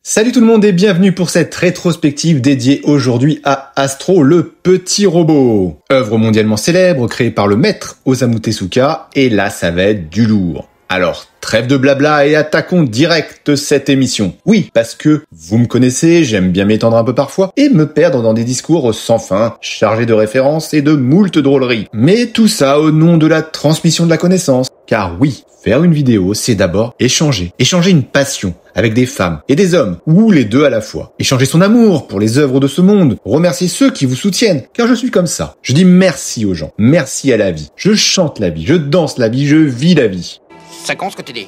Salut tout le monde et bienvenue pour cette rétrospective dédiée aujourd'hui à Astro le petit robot. Œuvre mondialement célèbre créée par le maître Osamu Tezuka et là ça va être du lourd. Alors, trêve de blabla et attaquons direct cette émission. Oui, parce que, vous me connaissez, j'aime bien m'étendre un peu parfois et me perdre dans des discours sans fin, chargés de références et de moult drôleries. Mais tout ça au nom de la transmission de la connaissance. Car oui, faire une vidéo, c'est d'abord échanger. Échanger une passion avec des femmes et des hommes, ou les deux à la fois. Échanger son amour pour les œuvres de ce monde. Remercier ceux qui vous soutiennent, car je suis comme ça. Je dis merci aux gens, merci à la vie. Je chante la vie, je danse la vie, je vis la vie. Ça compte ce que tu dis.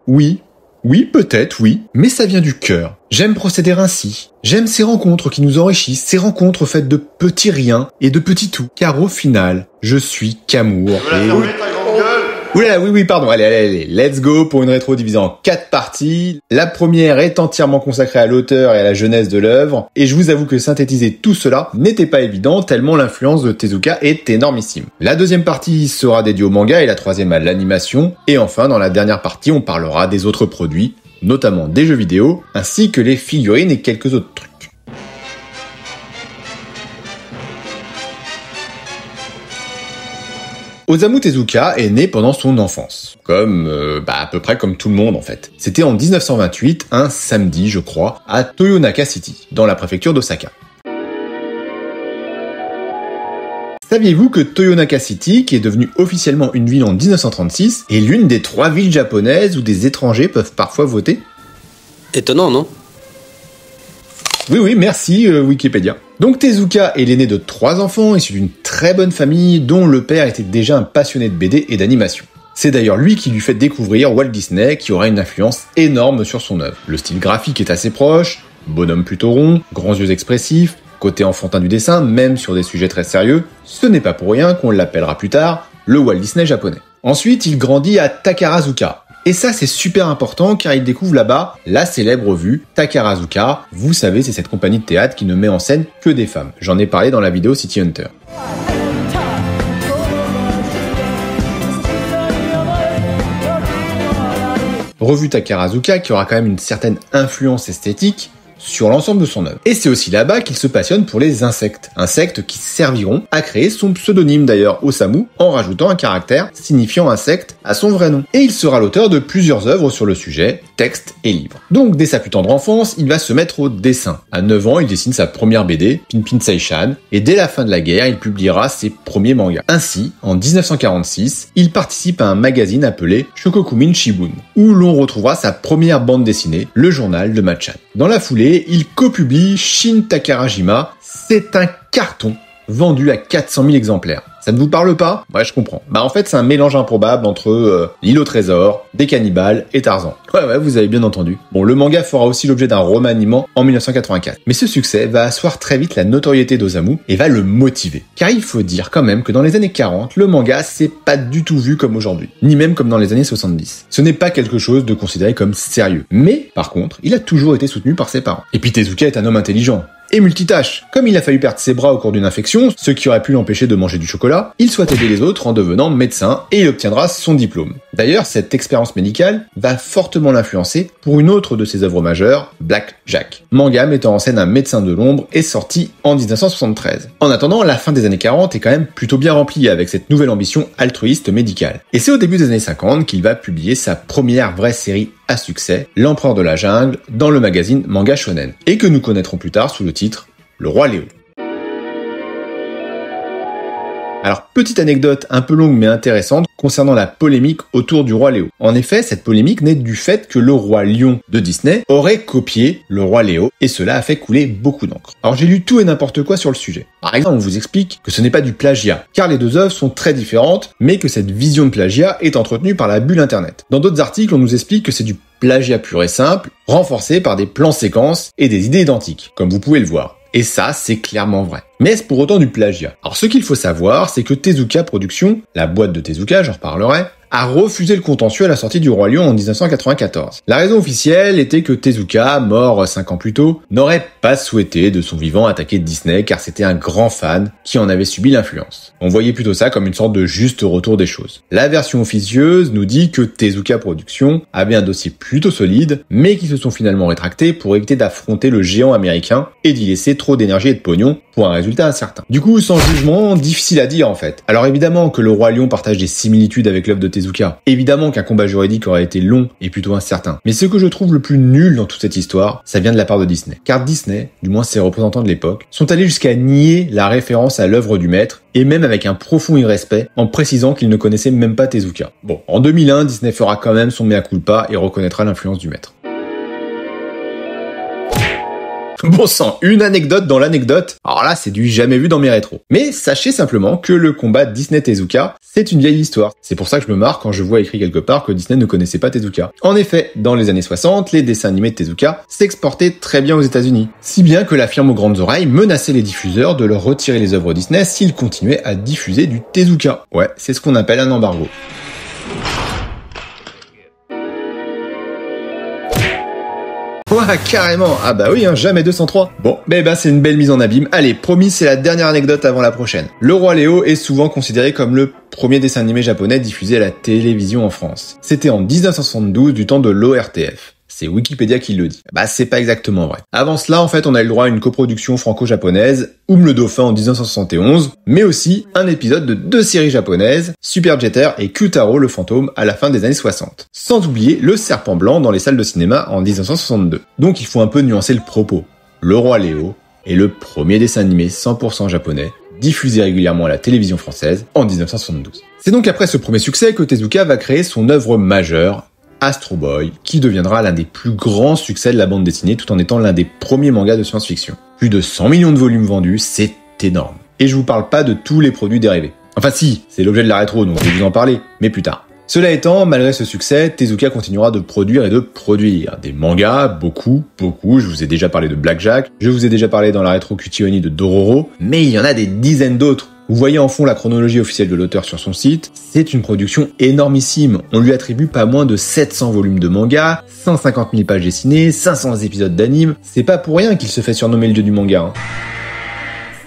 Oui, peut-être, oui, mais ça vient du cœur. J'aime procéder ainsi. J'aime ces rencontres qui nous enrichissent, ces rencontres faites de petits riens et de petits tout. Car au final, je suis qu'amour. Oula, oui, pardon, allez, let's go pour une rétro divisée en 4 parties. La première est entièrement consacrée à l'auteur et à la jeunesse de l'œuvre, et je vous avoue que synthétiser tout cela n'était pas évident tellement l'influence de Tezuka est énormissime. La deuxième partie sera dédiée au manga et la troisième à l'animation, et enfin dans la dernière partie on parlera des autres produits, notamment des jeux vidéo, ainsi que les figurines et quelques autres trucs. Osamu Tezuka est né pendant son enfance, comme à peu près comme tout le monde en fait. C'était en 1928, un samedi je crois, à Toyonaka City, dans la préfecture d'Osaka. Saviez-vous que Toyonaka City, qui est devenue officiellement une ville en 1936, est l'une des 3 villes japonaises où des étrangers peuvent parfois voter ? Étonnant, non ? Oui, merci Wikipédia. Donc Tezuka est l'aîné de 3 enfants, issus d'une très bonne famille, dont le père était déjà un passionné de BD et d'animation. C'est d'ailleurs lui qui lui fait découvrir Walt Disney, qui aura une influence énorme sur son œuvre. Le style graphique est assez proche, bonhomme plutôt rond, grands yeux expressifs, côté enfantin du dessin, même sur des sujets très sérieux, ce n'est pas pour rien qu'on l'appellera plus tard le Walt Disney japonais. Ensuite, il grandit à Takarazuka. Et ça, c'est super important car il découvre là-bas la célèbre revue Takarazuka. Vous savez, c'est cette compagnie de théâtre qui ne met en scène que des femmes. J'en ai parlé dans la vidéo City Hunter. Revue Takarazuka qui aura quand même une certaine influence esthétique sur l'ensemble de son œuvre. Et c'est aussi là-bas qu'il se passionne pour les insectes. Insectes qui serviront à créer son pseudonyme d'ailleurs, Osamu, en rajoutant un caractère signifiant insecte à son vrai nom. Et il sera l'auteur de plusieurs œuvres sur le sujet, textes et livres. Donc dès sa plus tendre enfance, il va se mettre au dessin. À 9 ans, il dessine sa première BD, Pinpin Seishan, et dès la fin de la guerre, il publiera ses premiers mangas. Ainsi, en 1946, il participe à un magazine appelé Shokokumin Shibun, où l'on retrouvera sa première bande dessinée, le journal de Machan. Dans la foulée, il copublie Shin Takarajima, c'est un carton vendu à 400 000 exemplaires. Ça ne vous parle pas ? Ouais, je comprends. En fait, c'est un mélange improbable entre l'île au trésor, des cannibales et Tarzan. Ouais, vous avez bien entendu. Bon, le manga fera aussi l'objet d'un remaniement en 1984. Mais ce succès va asseoir très vite la notoriété d'Osamu et va le motiver. Car il faut dire quand même que dans les années 40, le manga c'est pas du tout vu comme aujourd'hui. Ni même comme dans les années 70. Ce n'est pas quelque chose de considéré comme sérieux. Mais, par contre, il a toujours été soutenu par ses parents. Et puis Tezuka est un homme intelligent. Et multitâche. Comme il a fallu perdre ses bras au cours d'une infection, ce qui aurait pu l'empêcher de manger du chocolat, il souhaite aider les autres en devenant médecin et il obtiendra son diplôme. D'ailleurs, cette expérience médicale va fortement l'influencer pour une autre de ses œuvres majeures, Black Jack. Manga mettant en scène un médecin de l'ombre est sorti en 1973. En attendant, la fin des années 40 est quand même plutôt bien remplie avec cette nouvelle ambition altruiste médicale. Et c'est au début des années 50 qu'il va publier sa première vraie série à succès, L'Empereur de la Jungle, dans le magazine Manga Shonen, et que nous connaîtrons plus tard sous le titre Le Roi Léo. Alors, petite anecdote un peu longue mais intéressante concernant la polémique autour du roi Léo. En effet, cette polémique naît du fait que le roi Lion de Disney aurait copié le roi Léo, et cela a fait couler beaucoup d'encre. Alors j'ai lu tout et n'importe quoi sur le sujet. Par exemple, on vous explique que ce n'est pas du plagiat, car les deux œuvres sont très différentes, mais que cette vision de plagiat est entretenue par la bulle internet. Dans d'autres articles, on nous explique que c'est du plagiat pur et simple, renforcé par des plans séquences et des idées identiques, comme vous pouvez le voir. Et ça, c'est clairement vrai. Mais est-ce pour autant du plagiat? Alors ce qu'il faut savoir, c'est que Tezuka Productions, la boîte de Tezuka, j'en reparlerai, a refusé le contentieux à la sortie du Roi Lion en 1994. La raison officielle était que Tezuka, mort 5 ans plus tôt, n'aurait pas souhaité de son vivant attaquer Disney car c'était un grand fan qui en avait subi l'influence. On voyait plutôt ça comme une sorte de juste retour des choses. La version officieuse nous dit que Tezuka Productions avait un dossier plutôt solide, mais qui se sont finalement rétractés pour éviter d'affronter le géant américain et d'y laisser trop d'énergie et de pognon pour un résultat incertain. Du coup, sans jugement, difficile à dire en fait. Alors évidemment que le Roi Lion partage des similitudes avec l'œuvre de Tezuka. Évidemment qu'un combat juridique aurait été long et plutôt incertain. Mais ce que je trouve le plus nul dans toute cette histoire, ça vient de la part de Disney. Car Disney, du moins ses représentants de l'époque, sont allés jusqu'à nier la référence à l'œuvre du maître, et même avec un profond irrespect, en précisant qu'ils ne connaissaient même pas Tezuka. Bon, en 2001, Disney fera quand même son mea culpa et reconnaîtra l'influence du maître. Bon sang, une anecdote dans l'anecdote. Alors là, c'est du jamais vu dans mes rétros. Mais sachez simplement que le combat Disney-Tezuka, c'est une vieille histoire. C'est pour ça que je me marre quand je vois écrit quelque part que Disney ne connaissait pas Tezuka. En effet, dans les années 60, les dessins animés de Tezuka s'exportaient très bien aux États-Unis. Si bien que la firme aux grandes oreilles menaçait les diffuseurs de leur retirer les œuvres Disney s'ils continuaient à diffuser du Tezuka. Ouais, c'est ce qu'on appelle un embargo. Ouais, carrément. Ah bah oui, jamais 203. Bon, c'est une belle mise en abîme. Allez, promis, c'est la dernière anecdote avant la prochaine. Le Roi Léo est souvent considéré comme le premier dessin animé japonais diffusé à la télévision en France. C'était en 1972 du temps de l'ORTF. C'est Wikipédia qui le dit. C'est pas exactement vrai. Avant cela, en fait, on a eu le droit à une coproduction franco-japonaise, Oum le Dauphin en 1971, mais aussi un épisode de 2 séries japonaises, Super Jeter et Kyutaro le fantôme à la fin des années 60. Sans oublier Le Serpent Blanc dans les salles de cinéma en 1962. Donc il faut un peu nuancer le propos. Le Roi Léo est le premier dessin animé 100% japonais, diffusé régulièrement à la télévision française en 1972. C'est donc après ce premier succès que Tezuka va créer son œuvre majeure, Astro Boy, qui deviendra l'un des plus grands succès de la bande dessinée tout en étant l'un des premiers mangas de science-fiction. Plus de 100 millions de volumes vendus, c'est énorme. Et je vous parle pas de tous les produits dérivés. Enfin si, c'est l'objet de la rétro, donc je vais vous en parler, mais plus tard. Cela étant, malgré ce succès, Tezuka continuera de produire et de produire des mangas, beaucoup, je vous ai déjà parlé de Blackjack, je vous ai déjà parlé dans la rétro Cutie de Dororo, mais il y en a des dizaines d'autres. Vous voyez en fond la chronologie officielle de l'auteur sur son site, c'est une production énormissime. On lui attribue pas moins de 700 volumes de manga, 150 000 pages dessinées, 500 épisodes d'anime. C'est pas pour rien qu'il se fait surnommer le dieu du manga.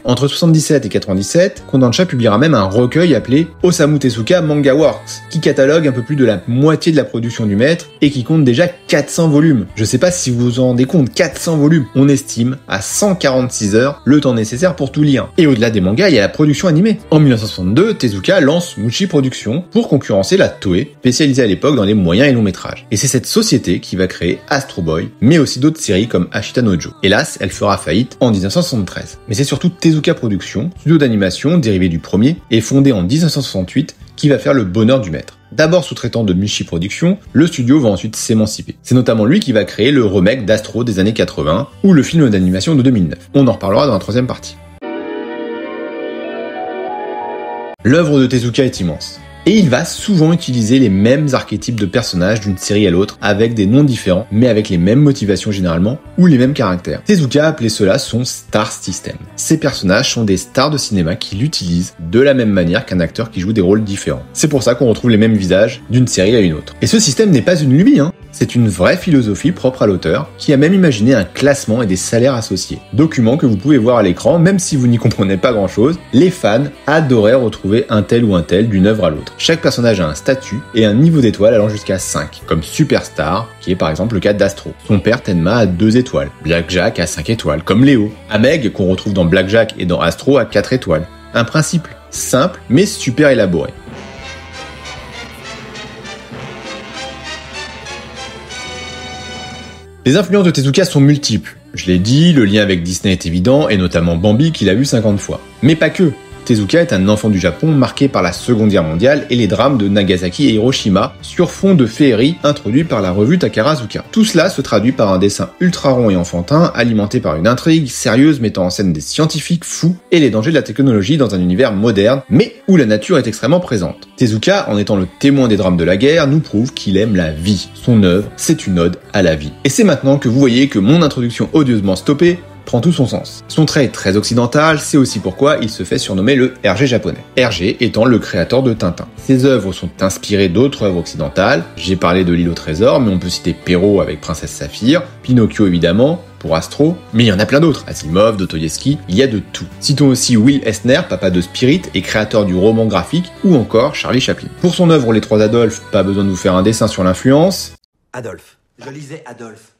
Entre 77 et 97, Kodansha publiera même un recueil appelé Osamu Tezuka Manga Works, qui catalogue un peu plus de la moitié de la production du maître et qui compte déjà 400 volumes. Je sais pas si vous vous en rendez compte, 400 volumes. On estime à 146 heures le temps nécessaire pour tout lire. Et au-delà des mangas, il y a la production animée. En 1962, Tezuka lance Mushi Productions pour concurrencer la Toei, spécialisée à l'époque dans les moyens et longs métrages. Et c'est cette société qui va créer Astro Boy, mais aussi d'autres séries comme Ashita no Joe. Hélas, elle fera faillite en 1973. Mais c'est surtout Tezuka Productions, studio d'animation dérivé du premier, et fondé en 1968, qui va faire le bonheur du maître. D'abord sous-traitant de Mushi Productions, le studio va ensuite s'émanciper. C'est notamment lui qui va créer le remake d'Astro des années 80, ou le film d'animation de 2009. On en reparlera dans la troisième partie. L'œuvre de Tezuka est immense. Et il va souvent utiliser les mêmes archétypes de personnages d'une série à l'autre, avec des noms différents, mais avec les mêmes motivations généralement, ou les mêmes caractères. Tezuka appelait cela son Star System. Ces personnages sont des stars de cinéma qui l'utilisent de la même manière qu'un acteur qui joue des rôles différents. C'est pour ça qu'on retrouve les mêmes visages d'une série à une autre. Et ce système n'est pas une lubie, c'est une vraie philosophie propre à l'auteur, qui a même imaginé un classement et des salaires associés. Document que vous pouvez voir à l'écran, même si vous n'y comprenez pas grand chose, les fans adoraient retrouver un tel ou un tel d'une œuvre à l'autre. Chaque personnage a un statut et un niveau d'étoiles allant jusqu'à 5, comme Superstar, qui est par exemple le cas d'Astro. Son père Tenma a 2 étoiles, Blackjack a 5 étoiles, comme Léo. Meg, qu'on retrouve dans Blackjack et dans Astro, a 4 étoiles. Un principe simple, mais super élaboré. Les influences de Tezuka sont multiples. Je l'ai dit, le lien avec Disney est évident, et notamment Bambi qu'il a vu 50 fois. Mais pas que. Tezuka est un enfant du Japon marqué par la Seconde Guerre mondiale et les drames de Nagasaki et Hiroshima sur fond de féerie introduit par la revue Takarazuka. Tout cela se traduit par un dessin ultra rond et enfantin, alimenté par une intrigue sérieuse mettant en scène des scientifiques fous et les dangers de la technologie dans un univers moderne, mais où la nature est extrêmement présente. Tezuka, en étant le témoin des drames de la guerre, nous prouve qu'il aime la vie. Son œuvre, c'est une ode à la vie. Et c'est maintenant que vous voyez que mon introduction odieusement stoppée prend tout son sens. Son trait est très occidental, c'est aussi pourquoi il se fait surnommer le Hergé japonais. Hergé étant le créateur de Tintin. Ses œuvres sont inspirées d'autres œuvres occidentales. J'ai parlé de l'île au trésor, mais on peut citer Perrault avec Princesse Saphir, Pinocchio évidemment, pour Astro, mais il y en a plein d'autres. Asimov, Dostoïevski, il y a de tout. Citons aussi Will Eisner, papa de Spirit et créateur du roman graphique, ou encore Charlie Chaplin. Pour son œuvre Les Trois Adolphes, pas besoin de vous faire un dessin sur l'influence. Adolphe. Je lisais Adolphe,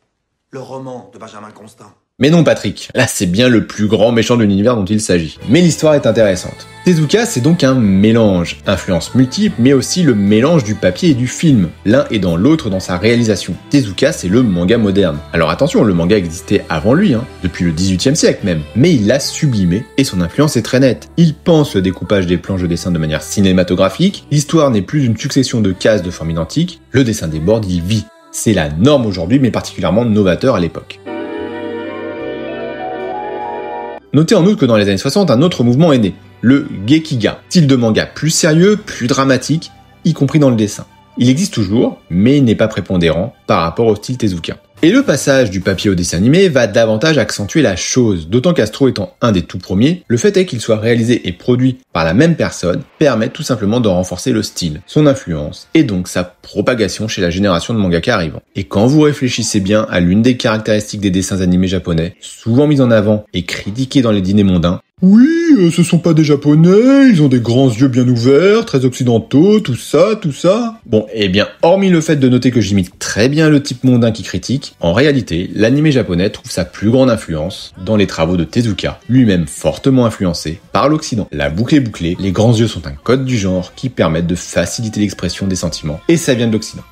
le roman de Benjamin Constant. Mais non Patrick, là c'est bien le plus grand méchant de l'univers dont il s'agit. Mais l'histoire est intéressante. Tezuka c'est donc un mélange, influence multiple, mais aussi le mélange du papier et du film, l'un est dans l'autre dans sa réalisation. Tezuka c'est le manga moderne. Alors attention, le manga existait avant lui, depuis le XVIIIe siècle même, mais il l'a sublimé et son influence est très nette. Il pense le découpage des planches de dessin de manière cinématographique, l'histoire n'est plus une succession de cases de forme identique, le dessin déborde, il vit. C'est la norme aujourd'hui, mais particulièrement novateur à l'époque. Notez en outre que dans les années 60, un autre mouvement est né, le Gekiga, style de manga plus sérieux, plus dramatique, y compris dans le dessin. Il existe toujours, mais il n'est pas prépondérant par rapport au style Tezuka. Et le passage du papier au dessin animé va davantage accentuer la chose, d'autant qu'Astro étant un des tout premiers, le fait est qu'il soit réalisé et produit par la même personne permet tout simplement de renforcer le style, son influence, et donc sa propagation chez la génération de mangaka arrivant. Et quand vous réfléchissez bien à l'une des caractéristiques des dessins animés japonais, souvent mis en avant et critiqués dans les dîners mondains, oui, ce sont pas des japonais, ils ont des grands yeux bien ouverts, très occidentaux, tout ça. Bon, eh bien, hormis le fait de noter que j'imite très bien le type mondain qui critique, en réalité, l'anime japonais trouve sa plus grande influence dans les travaux de Tezuka, lui-même fortement influencé par l'Occident. La boucle est bouclée, les grands yeux sont un code du genre qui permettent de faciliter l'expression des sentiments, et ça vient de l'Occident.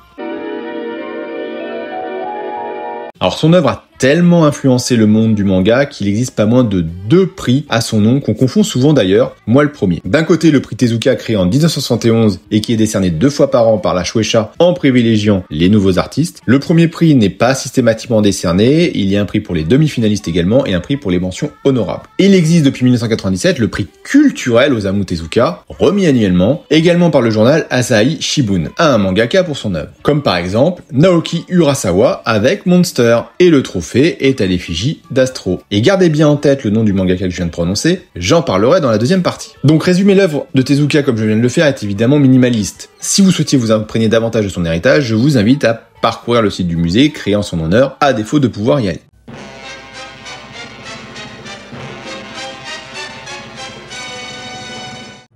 Alors son œuvre a tellement influencé le monde du manga qu'il existe pas moins de 2 prix à son nom qu'on confond souvent d'ailleurs, moi le premier. D'un côté le prix Tezuka créé en 1971 et qui est décerné 2 fois par an par la Shueisha en privilégiant les nouveaux artistes. Le premier prix n'est pas systématiquement décerné, il y a un prix pour les demi-finalistes également et un prix pour les mentions honorables. Il existe depuis 1997 le prix culturel Osamu Tezuka, remis annuellement, également par le journal Asahi Shimbun, à un mangaka pour son œuvre. Comme par exemple Naoki Urasawa avec Monster, et le trophée est à l'effigie d'Astro. Et gardez bien en tête le nom du mangaka que je viens de prononcer, j'en parlerai dans la deuxième partie. Donc résumer l'œuvre de Tezuka comme je viens de le faire est évidemment minimaliste. Si vous souhaitiez vous imprégner davantage de son héritage, je vous invite à parcourir le site du musée créé en son honneur, à défaut de pouvoir y aller.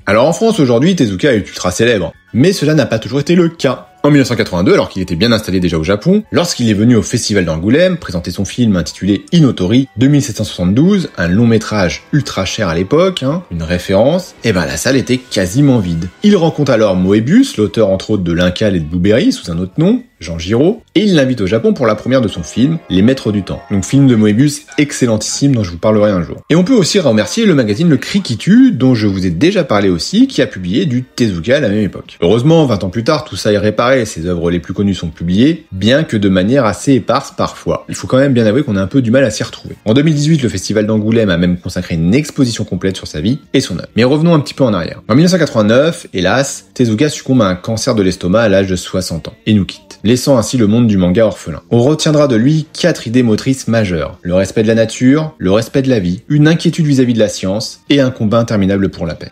Alors en France aujourd'hui, Tezuka est ultra célèbre, mais cela n'a pas toujours été le cas. En 1982, alors qu'il était bien installé déjà au Japon, lorsqu'il est venu au Festival d'Angoulême présenter son film intitulé Inotori 2772, un long métrage ultra cher à l'époque, une référence, et la salle était quasiment vide. Il rencontre alors Moebius, l'auteur entre autres de L'Incal et de Blueberry sous un autre nom, Jean Giraud, et il l'invite au Japon pour la première de son film, Les Maîtres du Temps. Donc film de Moebius excellentissime dont je vous parlerai un jour. Et on peut aussi remercier le magazine Le Cri qui tue, dont je vous ai déjà parlé aussi, qui a publié du Tezuka à la même époque. Heureusement, 20 ans plus tard, tout ça est réparé, ses œuvres les plus connues sont publiées, bien que de manière assez éparse parfois. Il faut quand même bien avouer qu'on a un peu du mal à s'y retrouver. En 2018, le Festival d'Angoulême a même consacré une exposition complète sur sa vie et son œuvre. Mais revenons un petit peu en arrière. En 1989, hélas, Tezuka succombe à un cancer de l'estomac à l'âge de 60 ans et nous quitte, laissant ainsi le monde du manga orphelin. On retiendra de lui 4 idées motrices majeures. Le respect de la nature, le respect de la vie, une inquiétude vis-à-vis de la science et un combat interminable pour la paix.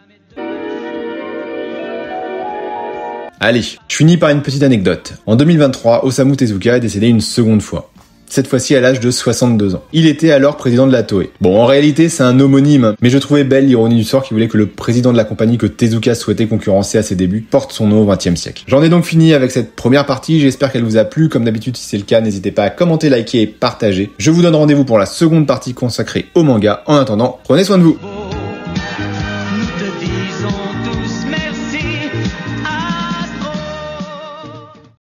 Allez, je finis par une petite anecdote. En 2023, Osamu Tezuka est décédé une seconde fois. Cette fois-ci à l'âge de 62 ans. Il était alors président de la Toei. Bon, en réalité, c'est un homonyme, mais je trouvais belle l'ironie du sort qui voulait que le président de la compagnie que Tezuka souhaitait concurrencer à ses débuts porte son nom au XXe siècle. J'en ai donc fini avec cette première partie, j'espère qu'elle vous a plu. Comme d'habitude, si c'est le cas, n'hésitez pas à commenter, liker et partager. Je vous donne rendez-vous pour la seconde partie consacrée au manga. En attendant, prenez soin de vous.